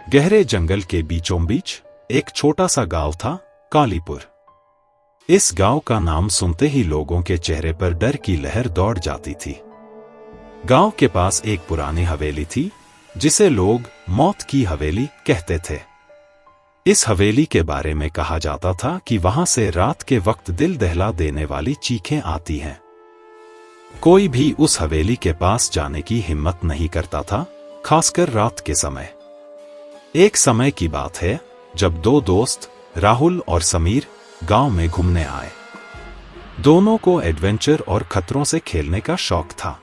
गहरे जंगल के बीचों बीच एक छोटा सा गांव था, कालीपुर। इस गांव का नाम सुनते ही लोगों के चेहरे पर डर की लहर दौड़ जाती थी। गांव के पास एक पुरानी हवेली थी, जिसे लोग मौत की हवेली कहते थे। इस हवेली के बारे में कहा जाता था कि वहां से रात के वक्त दिल दहला देने वाली चीखें आती हैं। कोई भी उस हवेली के पास जाने की हिम्मत नहीं करता था, खासकर रात के समय। एक समय की बात है जब दो दोस्त राहुल और समीर गांव में घूमने आए। दोनों को एडवेंचर और खतरों से खेलने का शौक था।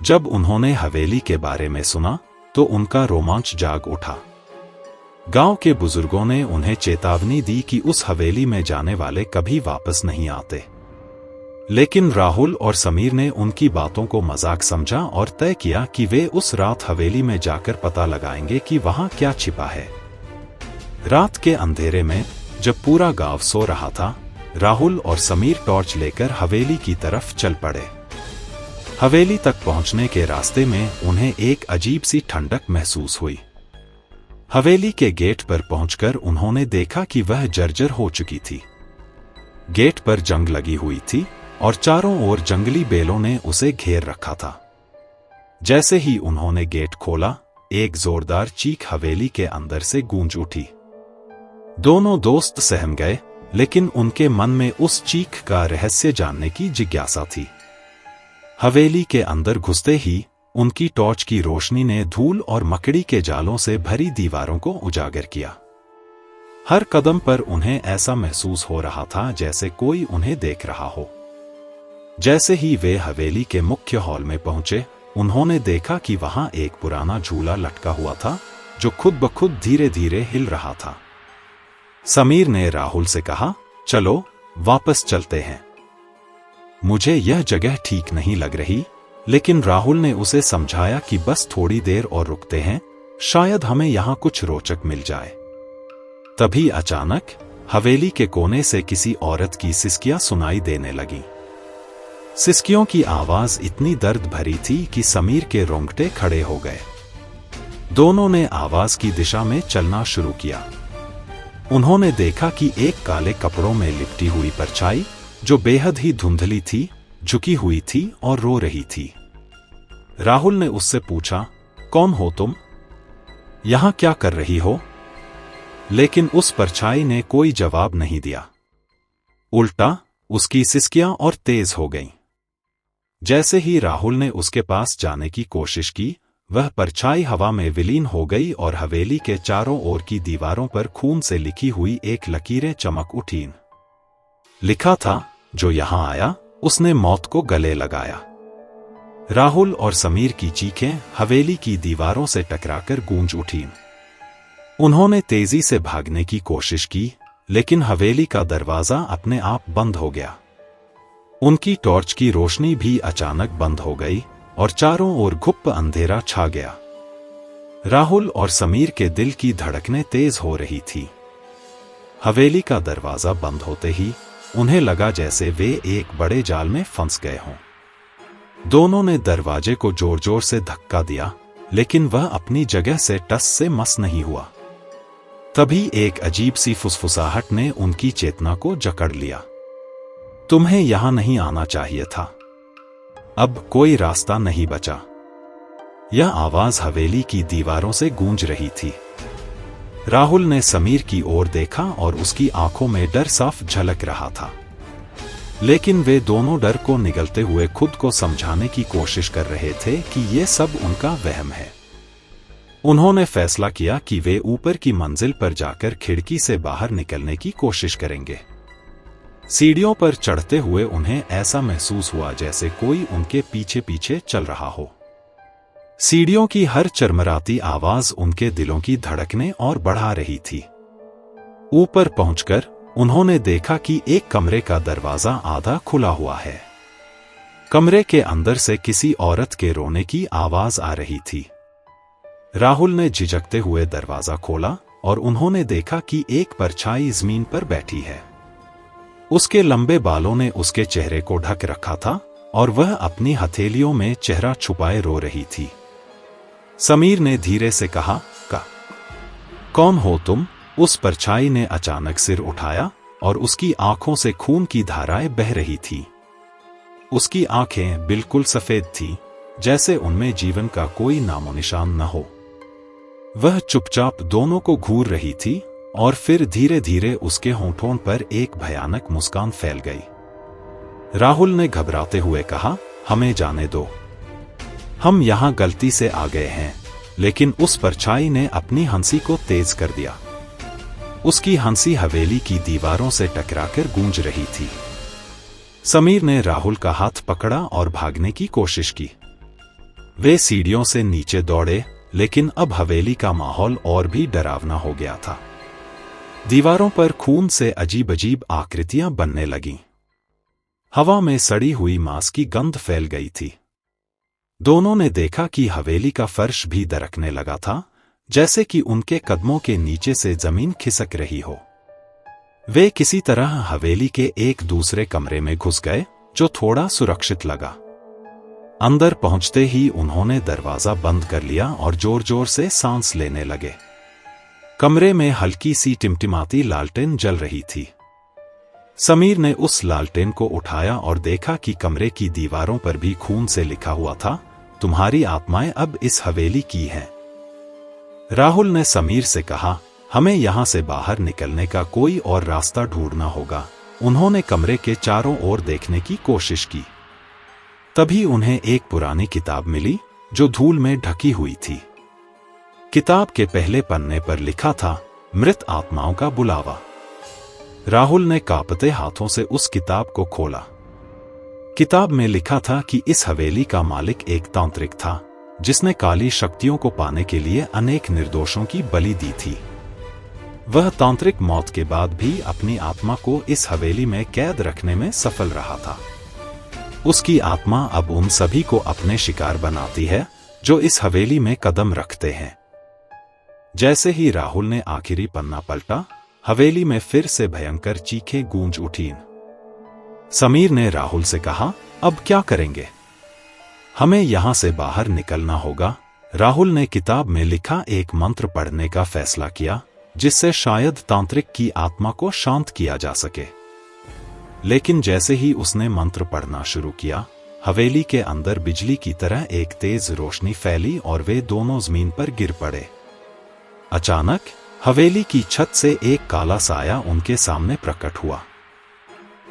जब उन्होंने हवेली के बारे में सुना तो उनका रोमांच जाग उठा। गांव के बुजुर्गों ने उन्हें चेतावनी दी कि उस हवेली में जाने वाले कभी वापस नहीं आते। लेकिन राहुल और समीर ने उनकी बातों को मजाक समझा और तय किया कि वे उस रात हवेली में जाकर पता लगाएंगे कि वहां क्या छिपा है। रात के अंधेरे में जब पूरा गांव सो रहा था, राहुल और समीर टॉर्च लेकर हवेली की तरफ चल पड़े। हवेली तक पहुंचने के रास्ते में उन्हें एक अजीब सी ठंडक महसूस हुई। हवेली के गेट पर पहुंचकर उन्होंने देखा कि वह जर्जर हो चुकी थी। गेट पर जंग लगी हुई थी और चारों ओर जंगली बेलों ने उसे घेर रखा था। जैसे ही उन्होंने गेट खोला, एक जोरदार चीख हवेली के अंदर से गूंज उठी। दोनों दोस्त सहम गए, लेकिन उनके मन में उस चीख का रहस्य जानने की जिज्ञासा थी। हवेली के अंदर घुसते ही उनकी टॉर्च की रोशनी ने धूल और मकड़ी के जालों से भरी दीवारों को उजागर किया। हर कदम पर उन्हें ऐसा महसूस हो रहा था जैसे कोई उन्हें देख रहा हो। जैसे ही वे हवेली के मुख्य हॉल में पहुंचे, उन्होंने देखा कि वहां एक पुराना झूला लटका हुआ था, जो खुद ब खुद धीरे धीरे हिल रहा था। समीर ने राहुल से कहा, चलो वापस चलते हैं। मुझे यह जगह ठीक नहीं लग रही, लेकिन राहुल ने उसे समझाया कि बस थोड़ी देर और रुकते हैं, शायद हमें यहां कुछ रोचक मिल जाए। तभी अचानक हवेली के कोने से किसी औरत की सिसकियां सुनाई देने लगी। सिसकियों की आवाज इतनी दर्द भरी थी कि समीर के रोंगटे खड़े हो गए। दोनों ने आवाज की दिशा में चलना शुरू किया। उन्होंने देखा कि एक काले कपड़ों में लिपटी हुई परछाई, जो बेहद ही धुंधली थी, झुकी हुई थी और रो रही थी। राहुल ने उससे पूछा, कौन हो तुम? यहां क्या कर रही हो? लेकिन उस परछाई ने कोई जवाब नहीं दिया। उल्टा उसकी सिसकियां और तेज हो गईं। जैसे ही राहुल ने उसके पास जाने की कोशिश की, वह परछाई हवा में विलीन हो गई और हवेली के चारों ओर की दीवारों पर खून से लिखी हुई एक लकीरें चमक उठीं। लिखा था, जो यहां आया उसने मौत को गले लगाया। राहुल और समीर की चीखें हवेली की दीवारों से टकराकर गूंज उठीं। उन्होंने तेजी से भागने की कोशिश की, लेकिन हवेली का दरवाजा अपने आप बंद हो गया। उनकी टॉर्च की रोशनी भी अचानक बंद हो गई और चारों ओर घुप्प अंधेरा छा गया। राहुल और समीर के दिल की धड़कनें तेज हो रही थी। हवेली का दरवाजा बंद होते ही उन्हें लगा जैसे वे एक बड़े जाल में फंस गए हों। दोनों ने दरवाजे को जोर जोर से धक्का दिया, लेकिन वह अपनी जगह से टस से मस नहीं हुआ। तभी एक अजीब सी फुसफुसाहट ने उनकी चेतना को जकड़ लिया। तुम्हें यहां नहीं आना चाहिए था, अब कोई रास्ता नहीं बचा। यह आवाज हवेली की दीवारों से गूंज रही थी। राहुल ने समीर की ओर देखा और उसकी आंखों में डर साफ झलक रहा था। लेकिन वे दोनों डर को निगलते हुए खुद को समझाने की कोशिश कर रहे थे कि ये सब उनका वहम है। उन्होंने फैसला किया कि वे ऊपर की मंजिल पर जाकर खिड़की से बाहर निकलने की कोशिश करेंगे। सीढ़ियों पर चढ़ते हुए उन्हें ऐसा महसूस हुआ जैसे कोई उनके पीछे पीछे चल रहा हो। सीढ़ियों की हर चरमराती आवाज उनके दिलों की धड़कनें और बढ़ा रही थी। ऊपर पहुंचकर उन्होंने देखा कि एक कमरे का दरवाजा आधा खुला हुआ है। कमरे के अंदर से किसी औरत के रोने की आवाज आ रही थी। राहुल ने झिझकते हुए दरवाजा खोला और उन्होंने देखा कि एक परछाई जमीन पर बैठी है। उसके लंबे बालों ने उसके चेहरे को ढक रखा था और वह अपनी हथेलियों में चेहरा छुपाए रो रही थी। समीर ने धीरे से कहा, कौन हो तुम? उस परछाई ने अचानक सिर उठाया और उसकी आंखों से खून की धाराएं बह रही थी। उसकी आंखें बिल्कुल सफेद थीं, जैसे उनमें जीवन का कोई नामोनिशान न हो। वह चुपचाप दोनों को घूर रही थी और फिर धीरे धीरे उसके होंठों पर एक भयानक मुस्कान फैल गई। राहुल ने घबराते हुए कहा, हमें जाने दो, हम यहां गलती से आ गए हैं। लेकिन उस परछाई ने अपनी हंसी को तेज कर दिया। उसकी हंसी हवेली की दीवारों से टकराकर गूंज रही थी। समीर ने राहुल का हाथ पकड़ा और भागने की कोशिश की। वे सीढ़ियों से नीचे दौड़े, लेकिन अब हवेली का माहौल और भी डरावना हो गया था। दीवारों पर खून से अजीब अजीब आकृतियां बनने लगीं। हवा में सड़ी हुई मांस की गंध फैल गई थी। दोनों ने देखा कि हवेली का फर्श भी दरकने लगा था, जैसे कि उनके कदमों के नीचे से जमीन खिसक रही हो। वे किसी तरह हवेली के एक दूसरे कमरे में घुस गए, जो थोड़ा सुरक्षित लगा। अंदर पहुंचते ही उन्होंने दरवाजा बंद कर लिया और जोर जोर से सांस लेने लगे। कमरे में हल्की सी टिमटिमाती लालटेन जल रही थी। समीर ने उस लालटेन को उठाया और देखा कि कमरे की दीवारों पर भी खून से लिखा हुआ था, तुम्हारी आत्माएं अब इस हवेली की हैं। राहुल ने समीर से कहा, हमें यहां से बाहर निकलने का कोई और रास्ता ढूंढना होगा। उन्होंने कमरे के चारों ओर देखने की कोशिश की। तभी उन्हें एक पुरानी किताब मिली, जो धूल में ढकी हुई थी। किताब के पहले पन्ने पर लिखा था, मृत आत्माओं का बुलावा। राहुल ने कांपते हाथों से उस किताब को खोला। किताब में लिखा था कि इस हवेली का मालिक एक तांत्रिक था, जिसने काली शक्तियों को पाने के लिए अनेक निर्दोषों की बलि दी थी। वह तांत्रिक मौत के बाद भी अपनी आत्मा को इस हवेली में कैद रखने में सफल रहा था। उसकी आत्मा अब उन सभी को अपने शिकार बनाती है, जो इस हवेली में कदम रखते हैं। जैसे ही राहुल ने आखिरी पन्ना पलटा, हवेली में फिर से भयंकर चीखें गूंज उठीं। समीर ने राहुल से कहा, अब क्या करेंगे? हमें यहां से बाहर निकलना होगा। राहुल ने किताब में लिखा एक मंत्र पढ़ने का फैसला किया, जिससे शायद तांत्रिक की आत्मा को शांत किया जा सके। लेकिन जैसे ही उसने मंत्र पढ़ना शुरू किया, हवेली के अंदर बिजली की तरह एक तेज रोशनी फैली और वे दोनों जमीन पर गिर पड़े। अचानक हवेली की छत से एक काला साया उनके सामने प्रकट हुआ।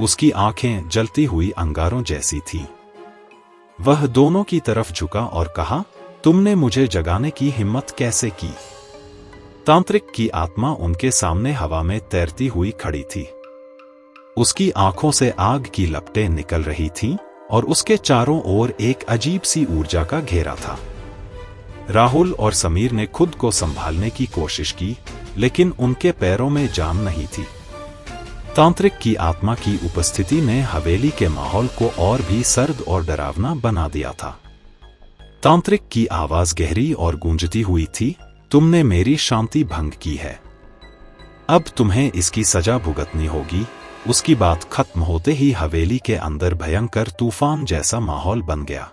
उसकी आंखें जलती हुई अंगारों जैसी थीं। वह दोनों की तरफ झुका और कहा, तुमने मुझे जगाने की हिम्मत कैसे की? तांत्रिक की आत्मा उनके सामने हवा में तैरती हुई खड़ी थी। उसकी आंखों से आग की लपटें निकल रही थीं और उसके चारों ओर एक अजीब सी ऊर्जा का घेरा था। राहुल और समीर ने खुद को संभालने की कोशिश की, लेकिन उनके पैरों में जान नहीं थी। तांत्रिक की आत्मा की उपस्थिति ने हवेली के माहौल को और भी सर्द और डरावना बना दिया था। तांत्रिक की आवाज गहरी और गूंजती हुई थी, तुमने मेरी शांति भंग की है। अब तुम्हें इसकी सजा भुगतनी होगी। उसकी बात खत्म होते ही हवेली के अंदर भयंकर तूफान जैसा माहौल बन गया।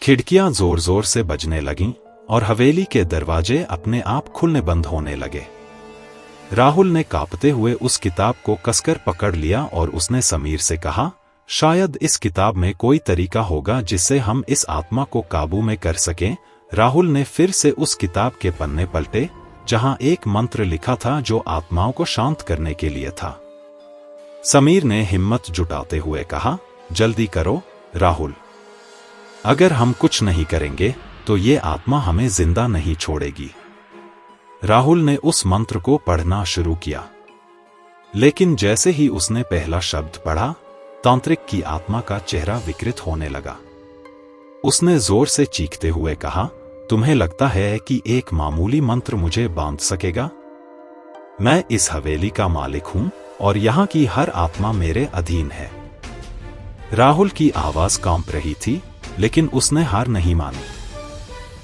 खिड़कियां जोर जोर से बजने लगीं और हवेली के दरवाजे अपने आप खुलने बंद होने लगे। राहुल ने कांपते हुए उस किताब को कसकर पकड़ लिया और उसने समीर से कहा, शायद इस किताब में कोई तरीका होगा जिससे हम इस आत्मा को काबू में कर सकें। राहुल ने फिर से उस किताब के पन्ने पलटे, जहां एक मंत्र लिखा था जो आत्माओं को शांत करने के लिए था। समीर ने हिम्मत जुटाते हुए कहा, जल्दी करो राहुल, अगर हम कुछ नहीं करेंगे तो ये आत्मा हमें जिंदा नहीं छोड़ेगी। राहुल ने उस मंत्र को पढ़ना शुरू किया, लेकिन जैसे ही उसने पहला शब्द पढ़ा, तांत्रिक की आत्मा का चेहरा विकृत होने लगा। उसने जोर से चीखते हुए कहा, तुम्हें लगता है कि एक मामूली मंत्र मुझे बांध सकेगा? मैं इस हवेली का मालिक हूं और यहां की हर आत्मा मेरे अधीन है। राहुल की आवाज कांप रही थी, लेकिन उसने हार नहीं मानी।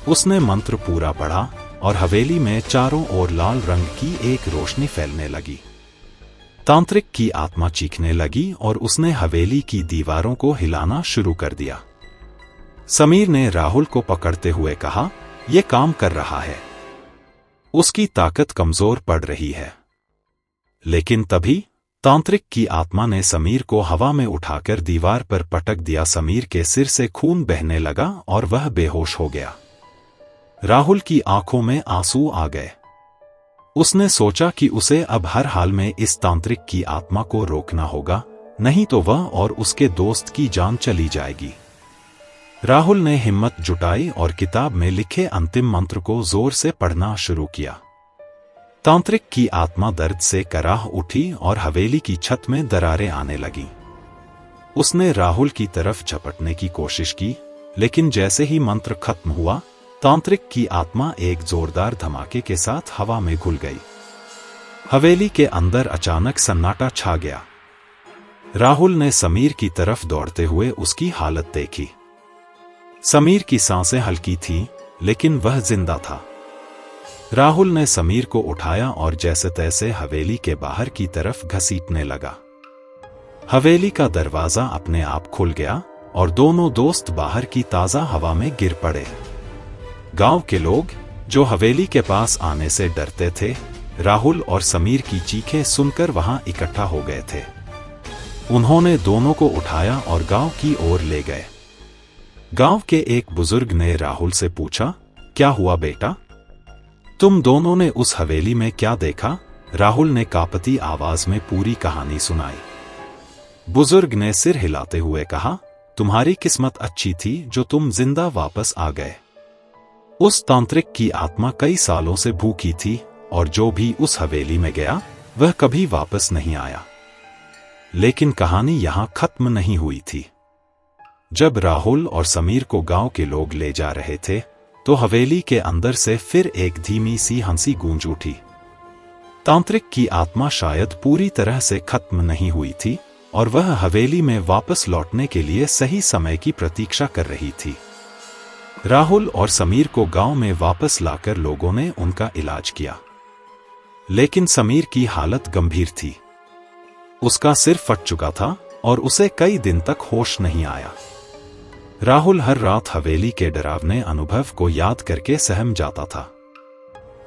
उसने मंत्र पूरा पढ़ा और हवेली में चारों ओर लाल रंग की एक रोशनी फैलने लगी। तांत्रिक की आत्मा चीखने लगी और उसने हवेली की दीवारों को हिलाना शुरू कर दिया। समीर ने राहुल को पकड़ते हुए कहा, यह काम कर रहा है। उसकी ताकत कमजोर पड़ रही है। लेकिन तभी तांत्रिक की आत्मा ने समीर को हवा में उठाकर दीवार पर पटक दिया। समीर के सिर से खून बहने लगा और वह बेहोश हो गया। राहुल की आंखों में आंसू आ गए। उसने सोचा कि उसे अब हर हाल में इस तांत्रिक की आत्मा को रोकना होगा, नहीं तो वह और उसके दोस्त की जान चली जाएगी। राहुल ने हिम्मत जुटाई और किताब में लिखे अंतिम मंत्र को जोर से पढ़ना शुरू किया। तांत्रिक की आत्मा दर्द से कराह उठी और हवेली की छत में दरारें आने लगीं। उसने राहुल की तरफ झपटने की कोशिश की, लेकिन जैसे ही मंत्र खत्म हुआ, तांत्रिक की आत्मा एक जोरदार धमाके के साथ हवा में घुल गई। हवेली के अंदर अचानक सन्नाटा छा गया। राहुल ने समीर की तरफ दौड़ते हुए उसकी हालत देखी। समीर की सांसें हल्की थीं, लेकिन वह जिंदा था। राहुल ने समीर को उठाया और जैसे तैसे हवेली के बाहर की तरफ घसीटने लगा। हवेली का दरवाजा अपने आप खुल गया और दोनों दोस्त बाहर की ताजा हवा में गिर पड़े। गांव के लोग, जो हवेली के पास आने से डरते थे, राहुल और समीर की चीखें सुनकर वहां इकट्ठा हो गए थे। उन्होंने दोनों को उठाया और गांव की ओर ले गए। गांव के एक बुजुर्ग ने राहुल से पूछा, क्या हुआ बेटा? तुम दोनों ने उस हवेली में क्या देखा? राहुल ने कांपती आवाज में पूरी कहानी सुनाई। बुजुर्ग ने सिर हिलाते हुए कहा, तुम्हारी किस्मत अच्छी थी जो तुम जिंदा वापस आ गए। उस तांत्रिक की आत्मा कई सालों से भूखी थी और जो भी उस हवेली में गया वह कभी वापस नहीं आया। लेकिन कहानी यहां खत्म नहीं हुई थी। जब राहुल और समीर को गांव के लोग ले जा रहे थे, तो हवेली के अंदर से फिर एक धीमी सी हंसी गूंज उठी। तांत्रिक की आत्मा शायद पूरी तरह से खत्म नहीं हुई थी और वह हवेली में वापस लौटने के लिए सही समय की प्रतीक्षा कर रही थी। राहुल और समीर को गांव में वापस लाकर लोगों ने उनका इलाज किया, लेकिन समीर की हालत गंभीर थी। उसका सिर फट चुका था और उसे कई दिन तक होश नहीं आया। राहुल हर रात हवेली के डरावने अनुभव को याद करके सहम जाता था।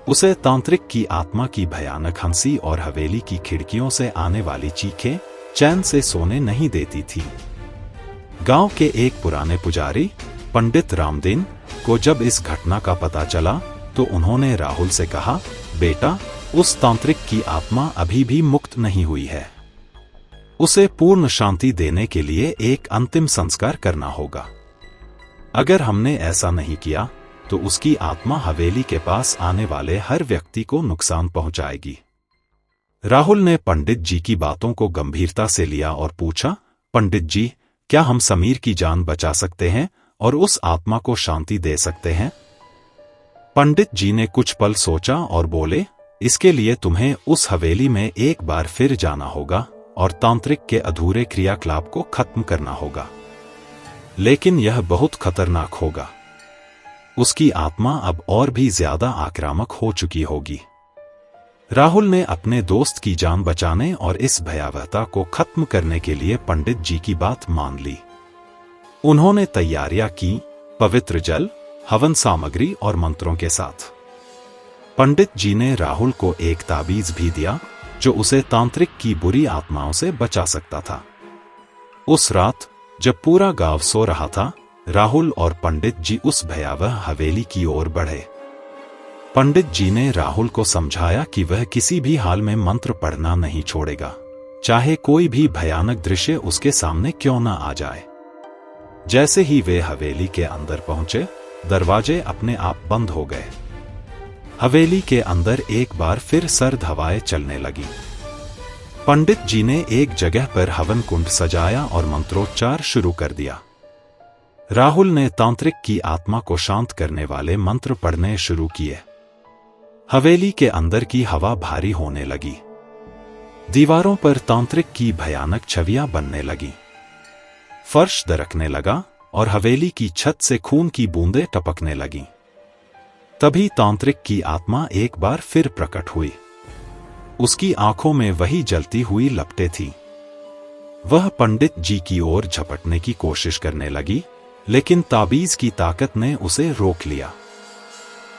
उसे तांत्रिक की आत्मा की भयानक हंसी और हवेली की खिड़कियों से आने वाली चीखें चैन से सोने नहीं देती थी। गांव के एक पुराने पुजारी पंडित रामदीन को जब इस घटना का पता चला, तो उन्होंने राहुल से कहा, बेटा, उस तांत्रिक की आत्मा अभी भी मुक्त नहीं हुई है। उसे पूर्ण शांति देने के लिए एक अंतिम संस्कार करना होगा। अगर हमने ऐसा नहीं किया तो उसकी आत्मा हवेली के पास आने वाले हर व्यक्ति को नुकसान पहुंचाएगी। राहुल ने पंडित जी की बातों को गंभीरता से लिया और पूछा, पंडित जी, क्या हम समीर की जान बचा सकते हैं और उस आत्मा को शांति दे सकते हैं? पंडित जी ने कुछ पल सोचा और बोले, इसके लिए तुम्हें उस हवेली में एक बार फिर जाना होगा और तांत्रिक के अधूरे क्रियाकलाप को खत्म करना होगा। लेकिन यह बहुत खतरनाक होगा। उसकी आत्मा अब और भी ज्यादा आक्रामक हो चुकी होगी। राहुल ने अपने दोस्त की जान बचाने और इस भयावहता को खत्म करने के लिए पंडित जी की बात मान ली। उन्होंने तैयारियां की, पवित्र जल, हवन सामग्री और मंत्रों के साथ। पंडित जी ने राहुल को एक ताबीज भी दिया जो उसे तांत्रिक की बुरी आत्माओं से बचा सकता था। उस रात जब पूरा गांव सो रहा था, राहुल और पंडित जी उस भयावह हवेली की ओर बढ़े। पंडित जी ने राहुल को समझाया कि वह किसी भी हाल में मंत्र पढ़ना नहीं छोड़ेगा, चाहे कोई भी भयानक दृश्य उसके सामने क्यों न आ जाए। जैसे ही वे हवेली के अंदर पहुंचे, दरवाजे अपने आप बंद हो गए। हवेली के अंदर एक बार फिर सर्द हवाएं चलने लगी। पंडित जी ने एक जगह पर हवन कुंड सजाया और मंत्रोच्चार शुरू कर दिया। राहुल ने तांत्रिक की आत्मा को शांत करने वाले मंत्र पढ़ने शुरू किए। हवेली के अंदर की हवा भारी होने लगी। दीवारों पर तांत्रिक की भयानक छवियां बनने लगी। फर्श दरकने लगा और हवेली की छत से खून की बूंदें टपकने लगीं। तभी तांत्रिक की आत्मा एक बार फिर प्रकट हुई। उसकी आंखों में वही जलती हुई लपटें थीं। वह पंडित जी की ओर झपटने की कोशिश करने लगी, लेकिन ताबीज की ताकत ने उसे रोक लिया।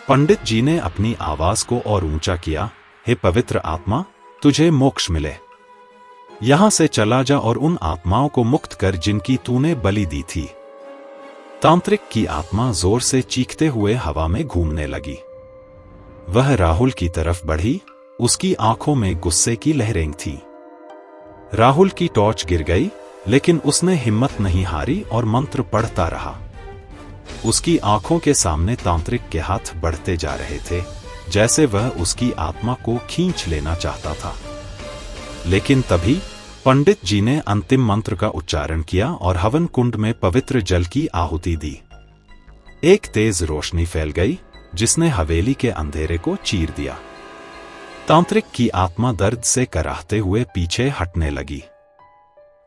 पंडित जी ने अपनी आवाज को और ऊंचा किया, हे पवित्र आत्मा, तुझे मोक्ष मिले। यहां से चला जा और उन आत्माओं को मुक्त कर जिनकी तूने बलि दी थी। तांत्रिक की आत्मा जोर से चीखते हुए हवा में घूमने लगी। वह राहुल की तरफ बढ़ी, उसकी आंखों में गुस्से की लहरें थीं। राहुल की टॉर्च गिर गई, लेकिन उसने हिम्मत नहीं हारी और मंत्र पढ़ता रहा। उसकी आंखों के सामने तांत्रिक के हाथ बढ़ते जा रहे थे, जैसे वह उसकी आत्मा को खींच लेना चाहता था। लेकिन तभी पंडित जी ने अंतिम मंत्र का उच्चारण किया और हवन कुंड में पवित्र जल की आहुति दी। एक तेज रोशनी फैल गई, जिसने हवेली के अंधेरे को चीर दिया। तांत्रिक की आत्मा दर्द से कराहते हुए पीछे हटने लगी।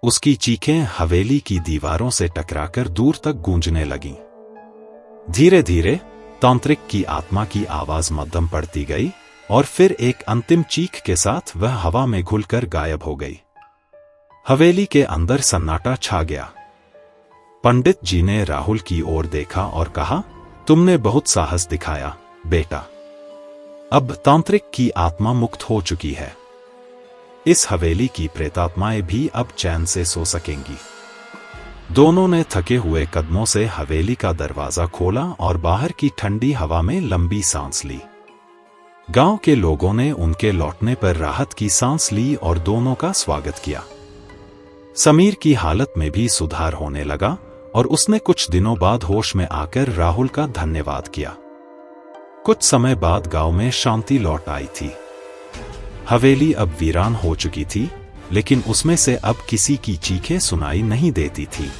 उसकी चीखें हवेली की दीवारों से टकराकर दूर तक गूंजने लगीं। धीरे धीरे तांत्रिक की आत्मा की आवाज मध्यम पड़ती गई और फिर एक अंतिम चीख के साथ वह हवा में घुलकर गायब हो गई। हवेली के अंदर सन्नाटा छा गया। पंडित जी ने राहुल की ओर देखा और कहा, तुमने बहुत साहस दिखाया बेटा। अब तांत्रिक की आत्मा मुक्त हो चुकी है। इस हवेली की प्रेतात्माएं भी अब चैन से सो सकेंगी। दोनों ने थके हुए कदमों से हवेली का दरवाजा खोला और बाहर की ठंडी हवा में लंबी सांस ली। गांव के लोगों ने उनके लौटने पर राहत की सांस ली और दोनों का स्वागत किया। समीर की हालत में भी सुधार होने लगा और उसने कुछ दिनों बाद होश में आकर राहुल का धन्यवाद किया। कुछ समय बाद गांव में शांति लौट आई थी। हवेली अब वीरान हो चुकी थी, लेकिन उसमें से अब किसी की चीखें सुनाई नहीं देती थी।